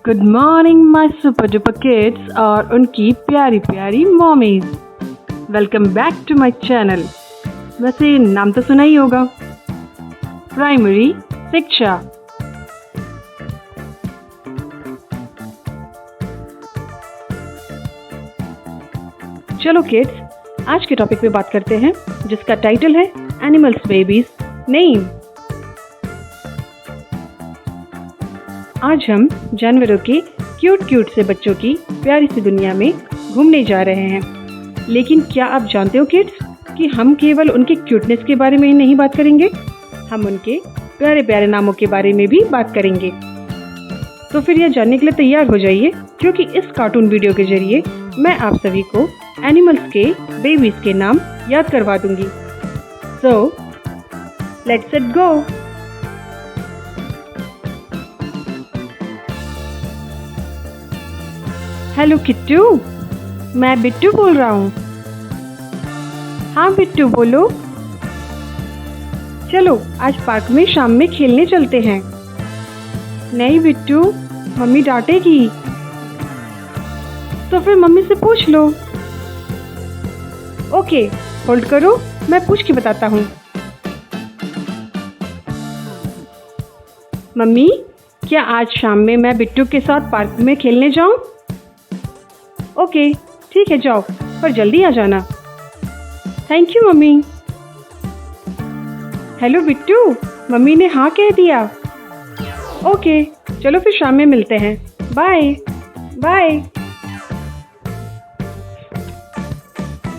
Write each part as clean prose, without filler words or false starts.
Good morning my super duper kids और उनकी प्यारी प्यारी mommies. Welcome back to my channel. वैसे नाम तो सुना ही होगा, प्राइमरी शिक्षा। चलो किड्स, आज के टॉपिक पे बात करते हैं जिसका टाइटल है एनिमल्स बेबीज नेम। आज हम जानवरों के क्यूट से बच्चों की प्यारी सी दुनिया में घूमने जा रहे हैं। लेकिन क्या आप जानते हो किड्स कि हम केवल उनके क्यूटनेस के बारे में ही नहीं बात करेंगे, हम उनके प्यारे प्यारे नामों के बारे में भी बात करेंगे। तो फिर यह जानने के लिए तैयार हो जाइए, क्योंकि इस कार्टून वीडियो के जरिए मैं आप सभी को एनिमल्स के बेबीज के नाम याद करवा दूंगी। So let's it go. Hello Kittu, मैं बिट्टू बोल रहा हूँ। हाँ बिट्टू बोलो। चलो आज पार्क में शाम में खेलने चलते हैं। नहीं बिट्टू, मम्मी डांटेगी। तो फिर मम्मी से पूछ लो। ओके होल्ड करो, मैं पूछ के बताता हूँ। मम्मी, क्या आज शाम में मैं बिट्टू के साथ पार्क में खेलने जाऊँ? ओके ठीक है जाओ, पर जल्दी आ जाना। Thank you mummy. Hello Bittu, mummy ने हाँ कह दिया। ओके चलो फिर शाम में मिलते हैं। Bye bye.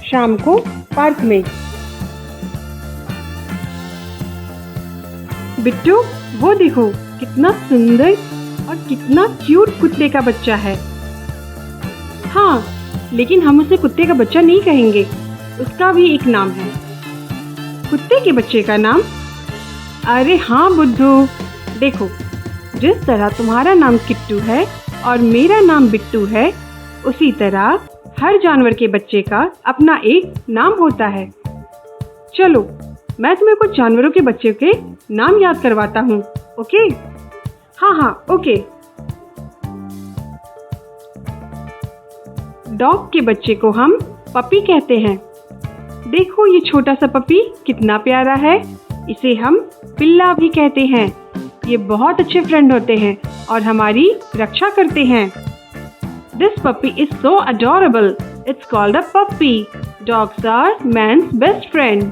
शाम को पार्क में। बिट्टू वो देखो, कितना सुंदर और कितना क्यूट कुत्ते का बच्चा है। हाँ, लेकिन हम उसे कुत्ते का बच्चा नहीं कहेंगे, उसका भी एक नाम है। कुत्ते के बच्चे का नाम? अरे हाँ बुद्धू, देखो जिस तरह तुम्हारा नाम किट्टू है और मेरा नाम बिट्टू है, उसी तरह हर जानवर के बच्चे का अपना एक नाम होता है। चलो मैं तुम्हें कुछ जानवरों के बच्चे के नाम याद करवाता हूँ। ओके? हाँ ओके। डॉग के बच्चे को हम पपी कहते हैं। देखो ये छोटा सा पपी कितना प्यारा है, इसे हम पिल्ला भी कहते हैं। ये बहुत अच्छे फ्रेंड होते हैं और हमारी रक्षा करते हैं। This puppy is so adorable, it's called a puppy. Dogs are man's best friend.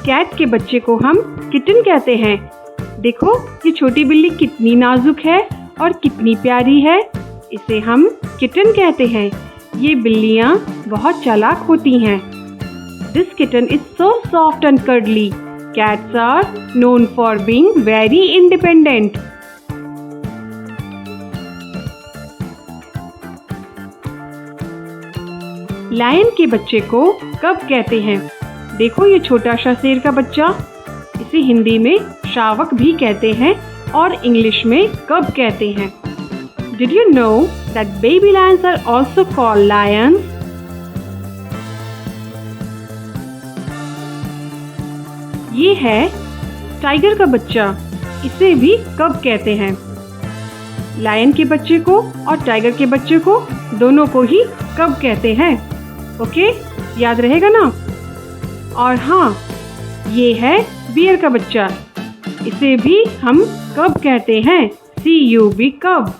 Cat के बच्चे को हम किटन कहते हैं। देखो ये छोटी बिल्ली कितनी नाजुक है और कितनी प्यारी है, इसे हम किटन कहते हैं। ये बिल्लियाँ बहुत चालाक होती हैं। This kitten is so soft and cuddly. Cats are known for being very independent. Lion के बच्चे को कब कहते हैं। देखो ये छोटा सा शेर का बच्चा, इसे हिंदी में शावक भी कहते हैं और इंग्लिश में कब कहते हैं। Did you know that baby lions are also called lions? ये है टाइगर का बच्चा, इसे भी कब कहते हैं। लायन के बच्चे को और टाइगर के बच्चे को दोनों को ही कब कहते हैं। ओके याद रहेगा ना। और हाँ, ये है बियर का बच्चा, इसे भी हम कब कहते हैं। CUB कब।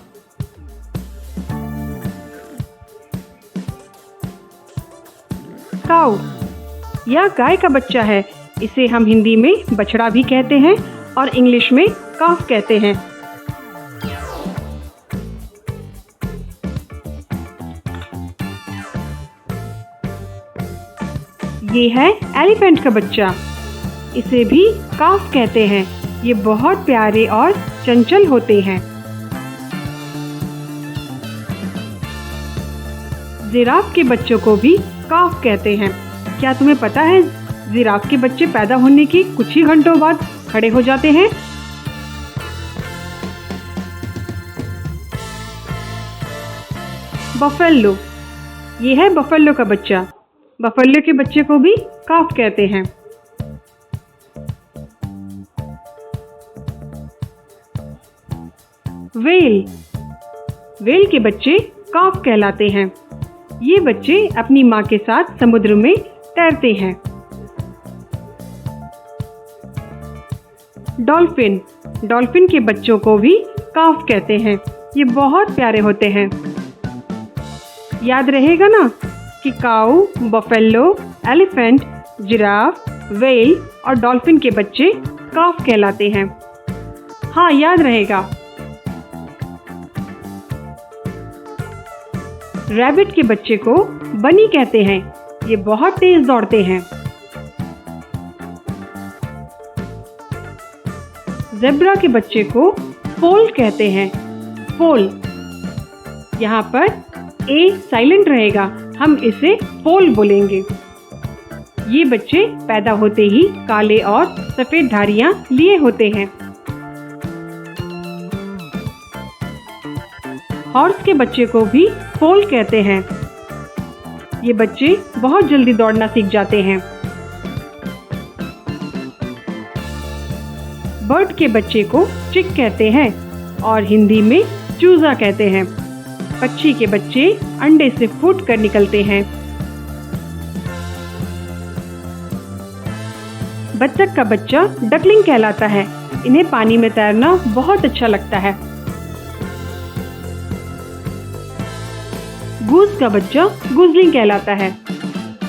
काऊ, यह गाय का बच्चा है, इसे हम हिंदी में बछड़ा भी कहते हैं और इंग्लिश में काफ कहते हैं। ये है एलिफेंट का बच्चा, इसे भी काफ कहते हैं। ये बहुत प्यारे और चंचल होते हैं। जिराफ के बच्चों को भी काफ कहते हैं। क्या तुम्हें पता है जिराफ के बच्चे पैदा होने के कुछ ही घंटों बाद खड़े हो जाते हैं। बफेलो, ये है बफेलो का बच्चा, बफेलो के बच्चे को भी काफ कहते हैं। व्हेल। व्हेल के बच्चे कॉफ कहलाते हैं। ये बच्चे अपनी माँ के साथ समुद्र में तैरते हैं। डॉल्फिन। डॉल्फिन के बच्चों को भी कॉफ कहते हैं। ये बहुत प्यारे होते हैं। याद रहेगा ना कि काऊ, बफेलो, एलिफेंट, जिराफ, व्हेल और डॉल्फिन के बच्चे कॉफ कहलाते हैं। हाँ, याद रहेगा। रैबिट के बच्चे को बनी कहते हैं। ये बहुत तेज दौड़ते हैं। ज़ेब्रा के बच्चे को फोल कहते हैं। फोल। यहाँ पर ए साइलेंट रहेगा, हम इसे फोल बोलेंगे। ये बच्चे पैदा होते ही काले और सफेद धारियां लिए होते हैं। हॉर्स के बच्चे को भी फोल कहते हैं। ये बच्चे बहुत जल्दी दौड़ना सीख जाते हैं। बर्ड के बच्चे को चिक कहते हैं और हिंदी में चूजा कहते हैं। पक्षी के बच्चे अंडे से फूट कर निकलते हैं। बत्तख का बच्चा डकलिंग कहलाता है। इन्हें पानी में तैरना बहुत अच्छा लगता है। गूस का बच्चा गुज़लिंग कहलाता है।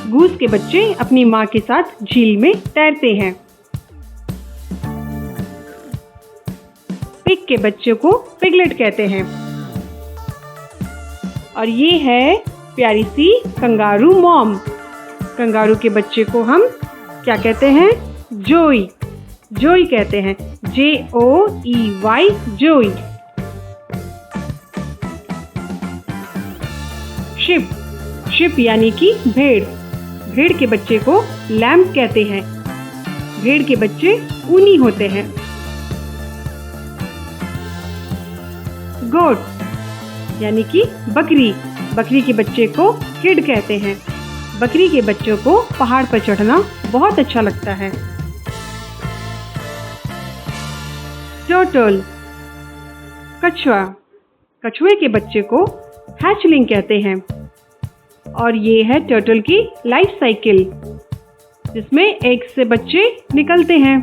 गूस के बच्चे अपनी माँ के साथ झील में तैरते हैं। पिग के बच्चे को पिगलेट कहते हैं। और ये है प्यारी सी कंगारू मॉम। कंगारू के बच्चे को हम क्या कहते हैं? जोई। जोई कहते हैं। JOEY, जोई। शिप। शिप यानी कि भेड़। भेड़ के बच्चे को लैम्ब कहते हैं। भेड़ के बच्चे ऊनी होते हैं। गोट यानी कि बकरी। बकरी के बच्चे को किड कहते हैं। बकरी के बच्चों को पहाड़ पर चढ़ना बहुत अच्छा लगता है। टर्टल। कछुआ। कछुए के बच्चे को हैचलिंग कहते हैं। और ये है टर्टल की लाइफ साइकिल, जिसमें एग से बच्चे निकलते हैं।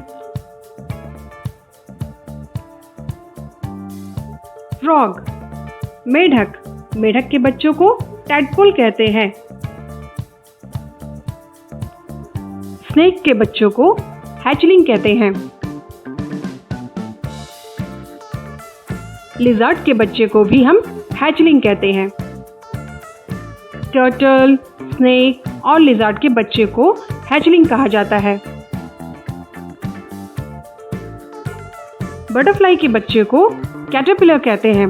फ्रॉग। मेढक। मेढक के बच्चों को टैडपोल कहते हैं। स्नेक के बच्चों को हैचलिंग कहते हैं। लिजर्ड के बच्चे को भी हम हैचलिंग कहते हैं। टर्टल, स्नेक और लिजर्ड के बच्चे को हैचलिंग कहा जाता है। बटरफ्लाई के बच्चे को कैटरपिलर कहते हैं।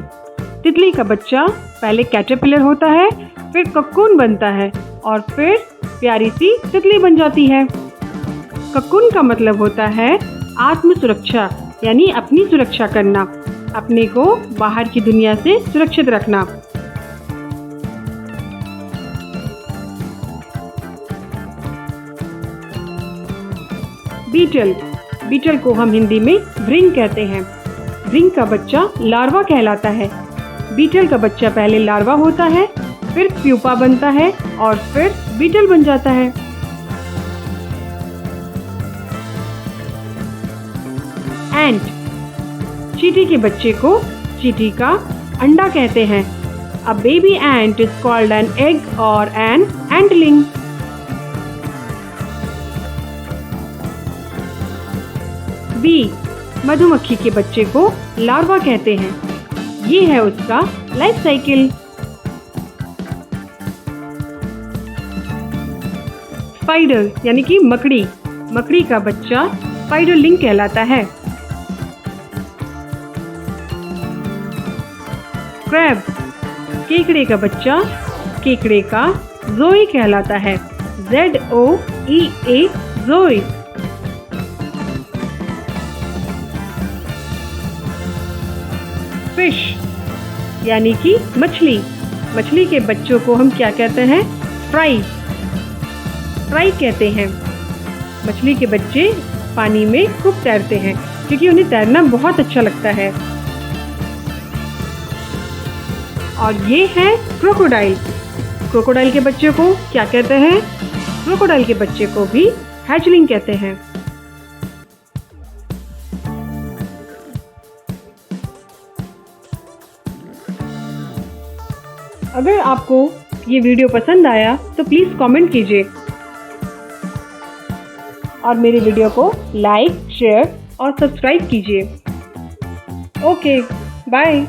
तितली का बच्चा पहले कैटरपिलर होता है, फिर ककून बनता है और फिर प्यारी सी तितली बन जाती है। ककून का मतलब होता है आत्म सुरक्षा, यानी अपनी सुरक्षा करना, अपने को बाहर की दुनिया से सुरक्षित रखना। बीटल। बीटल को हम हिंदी में भृंग कहते हैं। भृंग का बच्चा लार्वा कहलाता है। बीटल का बच्चा पहले लार्वा होता है, फिर प्यूपा बनता है और फिर बीटल बन जाता है। एंट। चींटी के बच्चे को चींटी का अंडा कहते हैं। A baby ant is called an egg or an antling. Bee. मधुमक्खी के बच्चे को लार्वा कहते हैं। ये है उसका लाइफ साइकिल। स्पाइडर यानी कि मकड़ी। मकड़ी का बच्चा स्पाइडरलिंग कहलाता है। क्रैब। केकड़े का बच्चा केकड़े का जोई कहलाता है। ZOEA, जोई। फिश यानी कि मछली। मछली के बच्चों को हम क्या कहते हैं? फ्राई। फ्राई कहते हैं। मछली के बच्चे पानी में खूब तैरते हैं क्योंकि उन्हें तैरना बहुत अच्छा लगता है। और ये है क्रोकोडाइल। क्रोकोडाइल के बच्चे को क्या कहते हैं? क्रोकोडाइल के बच्चे को भी हैचलिंग कहते हैं। अगर आपको ये वीडियो पसंद आया तो प्लीज़ कमेंट कीजिए और मेरे वीडियो को लाइक, शेयर और सब्सक्राइब कीजिए। Okay, bye.